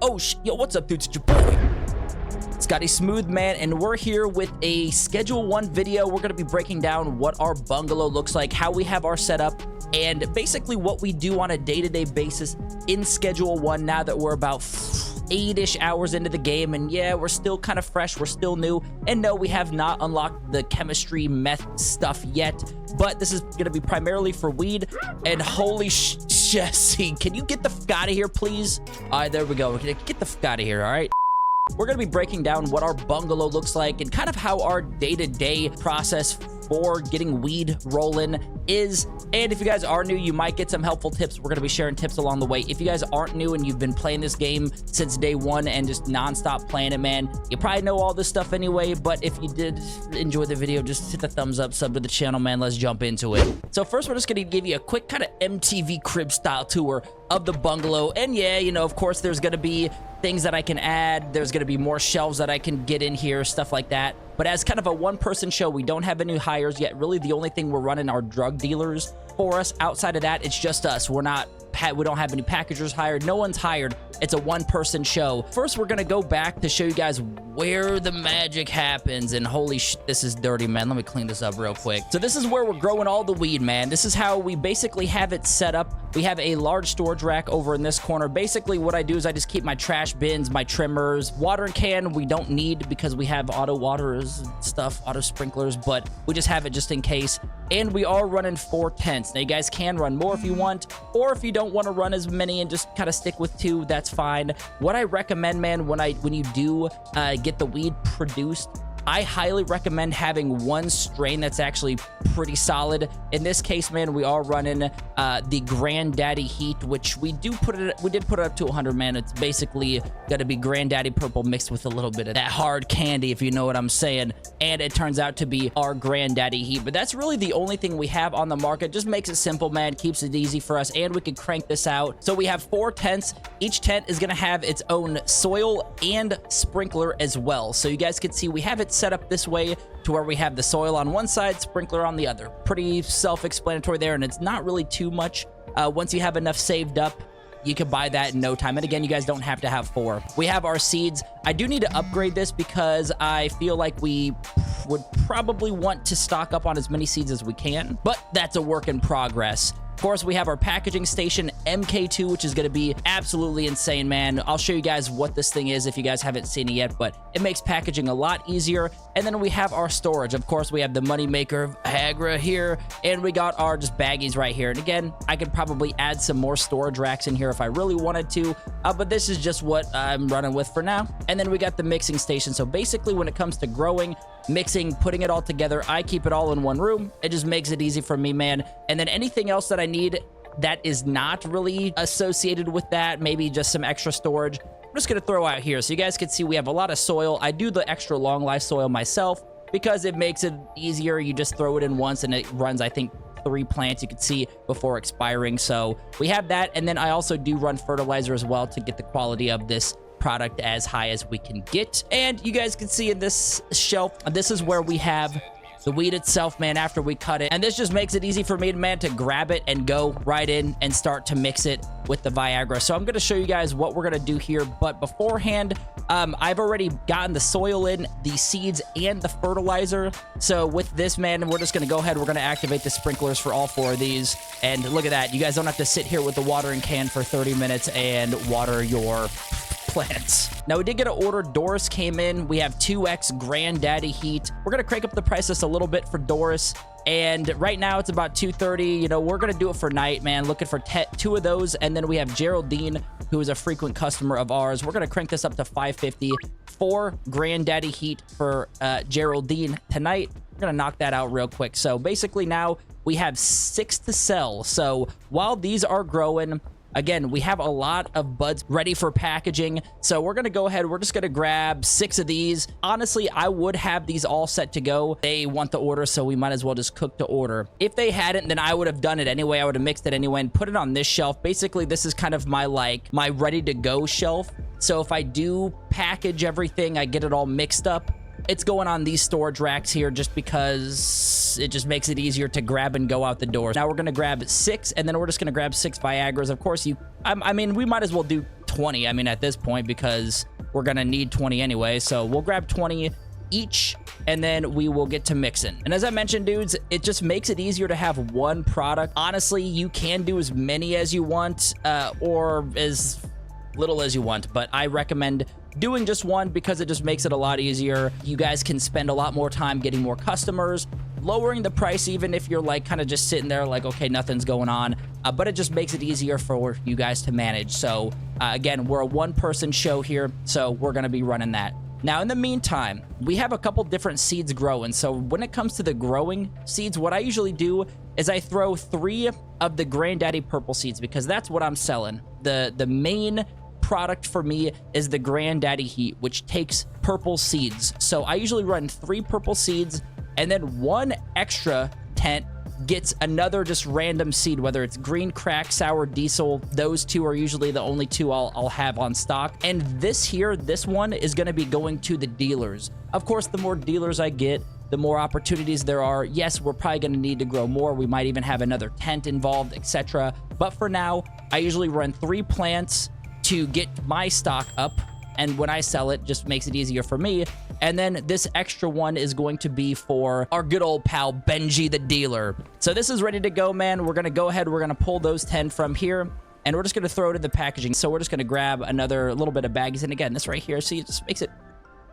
Yo, what's up, dudes? It's your boy, Scotty Smooth, man, and we're here with a Schedule 1 video. We're going to be breaking down what our bungalow looks like, how we have our setup, and basically what we do on a day-to-day basis in Schedule 1 now that we're about 8-ish hours into the game. And yeah, we're still kind of fresh, we're still new, and no, we have not unlocked the chemistry meth stuff yet, but this is going to be primarily for weed. And holy Jesse, can you get the f out of here, please? All right, there we go. Get the f out of here, all right? We're going to be breaking down what our bungalow looks like and kind of how our day-to-day process for getting weed rolling is. And if you guys are new, you might get some helpful tips. We're going to be sharing tips along the way. If you guys aren't new and you've been playing this game since day one and just non-stop playing it, man, you probably know all this stuff anyway. But if you did enjoy the video, just hit the thumbs up, sub to the channel, man. Let's jump into it. So first, we're just going to give you a quick kind of MTV crib style tour of the bungalow. And yeah, you know, of course, there's going to be things that I can add. There's going to be more shelves that I can get in here, stuff like that. But as kind of a one-person show, we don't have any hires yet. Really, the only thing we're running are drug dealers for us. Outside of that, it's just us. We don't have any packagers hired. No one's hired. It's a one-person show. First, we're gonna go back to show you guys where the magic happens. And holy shit, this is dirty, man. Let me clean this up real quick. So this is where we're growing all the weed, man. This is how we basically have it set up. We have a large storage rack over in this corner. Basically, what I do is I just keep my trash bins, my trimmers, watering can we don't need because we have auto waters and stuff, auto sprinklers, but we just have it just in case. And we are running 4 tents. Now, you guys can run more if you want, or if you don't want to run as many and just kind of stick with 2, that's fine. What I recommend, man, when you do get the weed produced, I highly recommend having one strain that's actually pretty solid. In this case, man, we are running the Granddaddy Heat, which we did put it up to 100, man. It's basically gonna be Granddaddy Purple mixed with a little bit of that hard candy, if you know what I'm saying. And it turns out to be our Granddaddy Heat. But that's really the only thing we have on the market. Just makes it simple, man. Keeps it easy for us, and we can crank this out. So we have 4 tents. Each tent is gonna have its own soil and sprinkler as well. So you guys can see we have it set up this way to where we have the soil on one side, sprinkler on the other. Pretty self-explanatory there, and it's not really too much. Once you have enough saved up, you can buy that in no time. And again, you guys don't have to have 4. We have our seeds. I do need to upgrade this because I feel like we would probably want to stock up on as many seeds as we can, but that's a work in progress. Of course, we have our packaging station, MK2, which is going to be absolutely insane, man. I'll show you guys what this thing is if you guys haven't seen it yet, but it makes packaging a lot easier. And then we have our storage. Of course, we have the moneymaker Hagra here, and we got our just baggies right here. And again, I could probably add some more storage racks in here if I really wanted to, but this is just what I'm running with for now. And then we got the mixing station. So basically, when it comes to growing, mixing, putting it all together, I keep it all in one room. It just makes it easy for me, man. And then anything else that I need that is not really associated with that, maybe just some extra storage, I'm just gonna throw out here. So you guys can see we have a lot of soil. I do the extra long life soil myself because it makes it easier. You just throw it in once and it runs, I think, 3 plants, you can see, before expiring. So we have that. And then I also do run fertilizer as well to get the quality of this product as high as we can get. And you guys can see in this shelf, this is where we have the weed itself, man, after we cut it. And this just makes it easy for me, man, to grab it and go right in and start to mix it with the Viagra. So I'm going to show you guys what we're going to do here. But beforehand, I've already gotten the soil in, the seeds, and the fertilizer. So with this, man, we're just going to go ahead. We're going to activate the sprinklers for all 4 of these. And look at that. You guys don't have to sit here with the watering can for 30 minutes and water your plants. Now, we did get an order. Doris came in. We have 2x Granddaddy Heat. We're going to crank up the price just a little bit for Doris. And right now it's about $230. You know, we're going to do it for night, man. Looking for 2 of those. And then we have Geraldine, who is a frequent customer of ours. We're going to crank this up to $550 for Granddaddy Heat for Geraldine tonight. We're going to knock that out real quick. So basically now we have 6 to sell. So while these are growing, again, we have a lot of buds ready for packaging. So we're going to go ahead. We're just going to grab 6 of these. Honestly, I would have these all set to go. They want the order, so we might as well just cook to order. If they hadn't, then I would have done it anyway. I would have mixed it anyway and put it on this shelf. Basically, this is kind of my ready to go shelf. So if I do package everything, I get it all mixed up, it's going on these storage racks here just because it just makes it easier to grab and go out the door. Now we're going to grab 6, and then we're just going to grab 6 Viagras. Of course, I mean, we might as well do 20, I mean, at this point, because we're gonna need 20 anyway. So we'll grab 20 each, and then we will get to mixing. And as I mentioned, dudes, it just makes it easier to have one product. Honestly, you can do as many as you want, or as little as you want, but I recommend doing just one because it just makes it a lot easier. You guys can spend a lot more time getting more customers, lowering the price, even if you're like kind of just sitting there like, okay, nothing's going on, but it just makes it easier for you guys to manage. So again, we're a one-person show here, so we're gonna be running that. Now, in the meantime, we have a couple different seeds growing. So when it comes to the growing seeds, what I usually do is I throw 3 of the Granddaddy purple seeds because that's what I'm selling. The main product for me is the Granddaddy Heat, which takes purple seeds. So I usually run 3 purple seeds, and then 1 extra tent gets another just random seed, whether it's green crack, sour diesel. Those 2 are usually the only 2 I'll have on stock. And this one is going to be going to the dealers. Of course, the more dealers I get, the more opportunities there are. Yes, we're probably going to need to grow more. We might even have another tent involved, etc. But for now, I usually run 3 plants to get my stock up, and when I sell it, just makes it easier for me. And then this extra one is going to be for our good old pal Benji the dealer. So this is ready to go, man. We're gonna go ahead, we're gonna pull those 10 from here, and we're just gonna throw it in the packaging. So we're just gonna grab another little bit of baggies, and again, this right here, see, it just makes it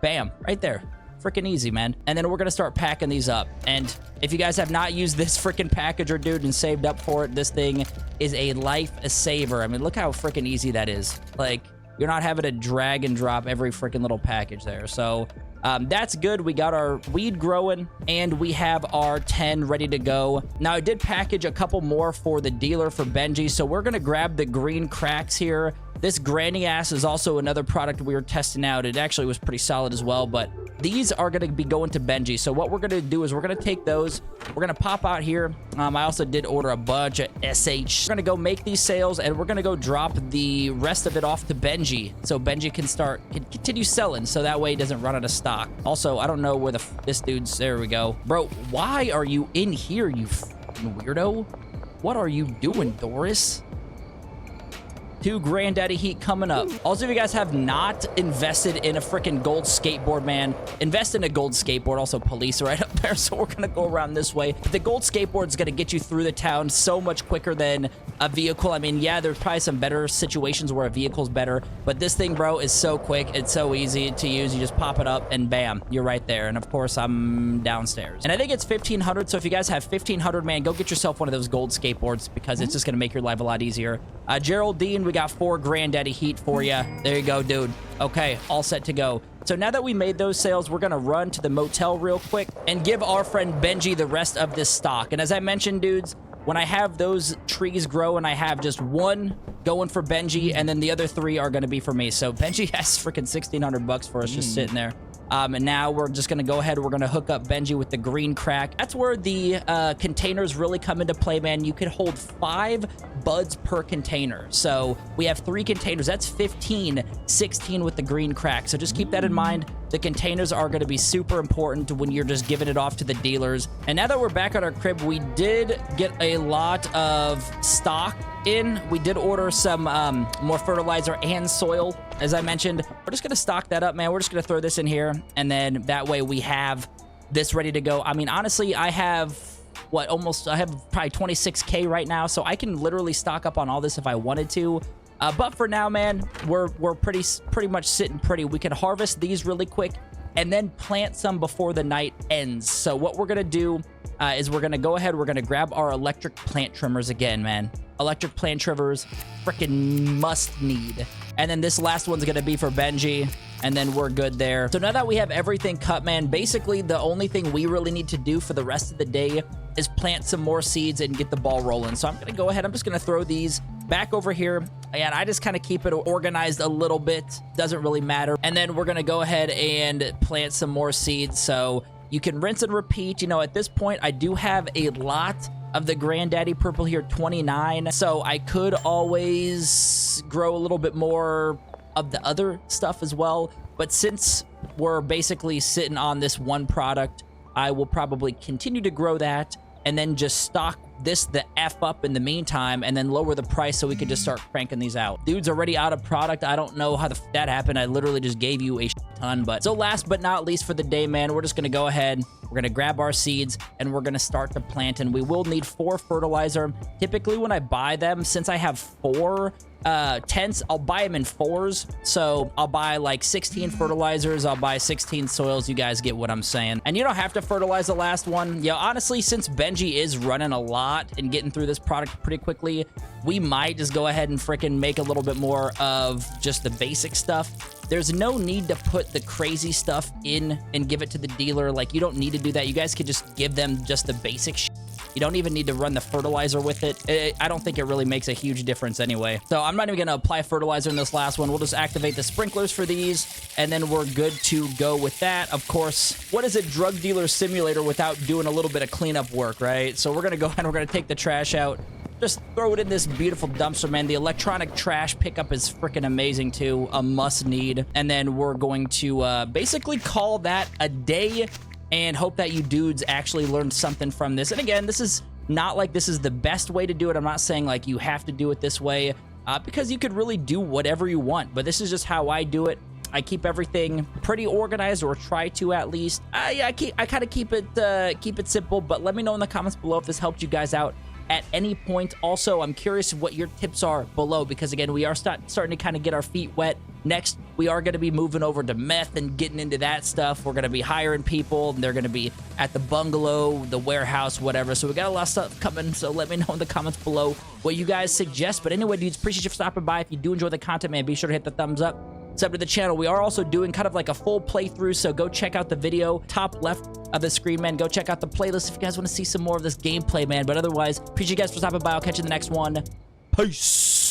bam right there. Freaking easy, man. And then we're gonna start packing these up. And if you guys have not used this freaking packager, dude, and saved up for it, this thing is a lifesaver. I mean, look how freaking easy that is. Like, you're not having to drag and drop every freaking little package there. So that's good. We got our weed growing, and we have our 10 ready to go. Now, I did package a couple more for the dealer for Benji, so we're gonna grab the green cracks here. This Granny Ass is also another product we were testing out. It actually was pretty solid as well, but these are going to be going to Benji. So what we're going to do is we're going to take those. We're going to pop out here. I also did order a bunch of SH. We're going to go make these sales, and we're going to go drop the rest of it off to Benji, so Benji can continue selling, so that way he doesn't run out of stock. Also, I don't know where this dude's. There we go. Bro, why are you in here, you weirdo? What are you doing, Doris? 2 Granddaddy Heat coming up. Also, if you guys have not invested in a freaking gold skateboard, man, invest in a gold skateboard. Also, police are right up there, so we're gonna go around this way. The gold skateboard is gonna get you through the town so much quicker than a vehicle. I mean, yeah, there's probably some better situations where a vehicle's better, but this thing, bro, is so quick. It's so easy to use. You just pop it up, and bam, you're right there. And of course, I'm downstairs. And I think it's 1,500, so if you guys have 1,500, man, go get yourself one of those gold skateboards because it's just gonna make your life a lot easier. Geraldine, we got 4 Granddaddy Heat for you. There you go, dude. Okay, all set to go. So now that we made those sales, we're gonna run to the motel real quick and give our friend Benji the rest of this stock. And as I mentioned, dudes, when I have those trees grow and I have just 1 going for Benji, and then the other 3 are gonna be for me. So Benji has freaking 1,600 bucks for us just sitting there. And now we're just going to go ahead. We're going to hook up Benji with the green crack. That's where the containers really come into play, man. You can hold 5 buds per container. So we have 3 containers. That's 15, 16 with the green crack. So just keep that in mind. The containers are going to be super important when you're just giving it off to the dealers. And now that we're back at our crib, we did get a lot of stock in. We did order some more fertilizer and soil, as I mentioned. We're just gonna stock that up, man. We're just gonna throw this in here, and then that way we have this ready to go. I mean, honestly, I have I have probably 26K right now, so I can literally stock up on all this if I wanted to. But for now, man, we're pretty much sitting pretty. We can harvest these really quick and then plant some before the night ends. So what we're gonna do is we're gonna go ahead, we're gonna grab our electric plant trimmers again, man. Electric plant trimmers, freaking must need. And then this last one's gonna be for Benji, and then we're good there. So now that we have everything cut, man, basically the only thing we really need to do for the rest of the day is plant some more seeds and get the ball rolling. So I'm gonna go ahead, I'm just gonna throw these back over here, and I just kind of keep it organized a little bit. Doesn't really matter. And then we're gonna go ahead and plant some more seeds. So you can rinse and repeat. You know, at this point, I do have a lot of the Granddaddy Purple here, 29. So I could always grow a little bit more of the other stuff as well. But since we're basically sitting on this one product, I will probably continue to grow that and then just stock this the F up in the meantime and then lower the price so we could just start cranking these out. Dude's already out of product. I don't know how that happened. I literally just gave you a ton. But so last but not least for the day, man, we're just going to go ahead. We're going to grab our seeds and we're going to start to plant. And we will need 4 fertilizer. Typically when I buy them, since I have 4 tents, I'll buy them in 4s. So I'll buy like 16 fertilizers. I'll buy 16 soils. You guys get what I'm saying. And you don't have to fertilize the last one. Yeah, honestly, since Benji is running a lot and getting through this product pretty quickly, we might just go ahead and freaking make a little bit more of just the basic stuff. There's no need to put the crazy stuff in and give it to the dealer. Like, you don't need to do that. You guys could just give them just the basic shit. You don't even need to run the fertilizer with it. I don't think it really makes a huge difference anyway. So I'm not even going to apply fertilizer in this last one. We'll just activate the sprinklers for these, and then we're good to go with that. Of course, what is a drug dealer simulator without doing a little bit of cleanup work, right? So we're going to go ahead and we're going to take the trash out. Just throw it in this beautiful dumpster, man. The electronic trash pickup is freaking amazing, too. A must need. And then we're going to basically call that a day and hope that you dudes actually learned something from this. And again, this is not like this is the best way to do it. I'm not saying like you have to do it this way because you could really do whatever you want. But this is just how I do it. I keep everything pretty organized, or try to at least. I kind of keep it simple. But let me know in the comments below if this helped you guys out at any point. Also, I'm curious what your tips are below, because again, we are starting to kind of get our feet wet. Next, we are going to be moving over to meth and getting into that stuff. We're going to be hiring people, and they're going to be at the bungalow, the warehouse, whatever. So we got a lot of stuff coming, so let me know in the comments below what you guys suggest. But anyway, dudes, appreciate you for stopping by. If you do enjoy the content, man, be sure to hit the thumbs up. Sub to the channel. We are also doing kind of like a full playthrough, so go check out the video top left of the screen, man. Go check out the playlist if you guys want to see some more of this gameplay, man. But otherwise, appreciate you guys for stopping by. I'll catch you in the next one. Peace.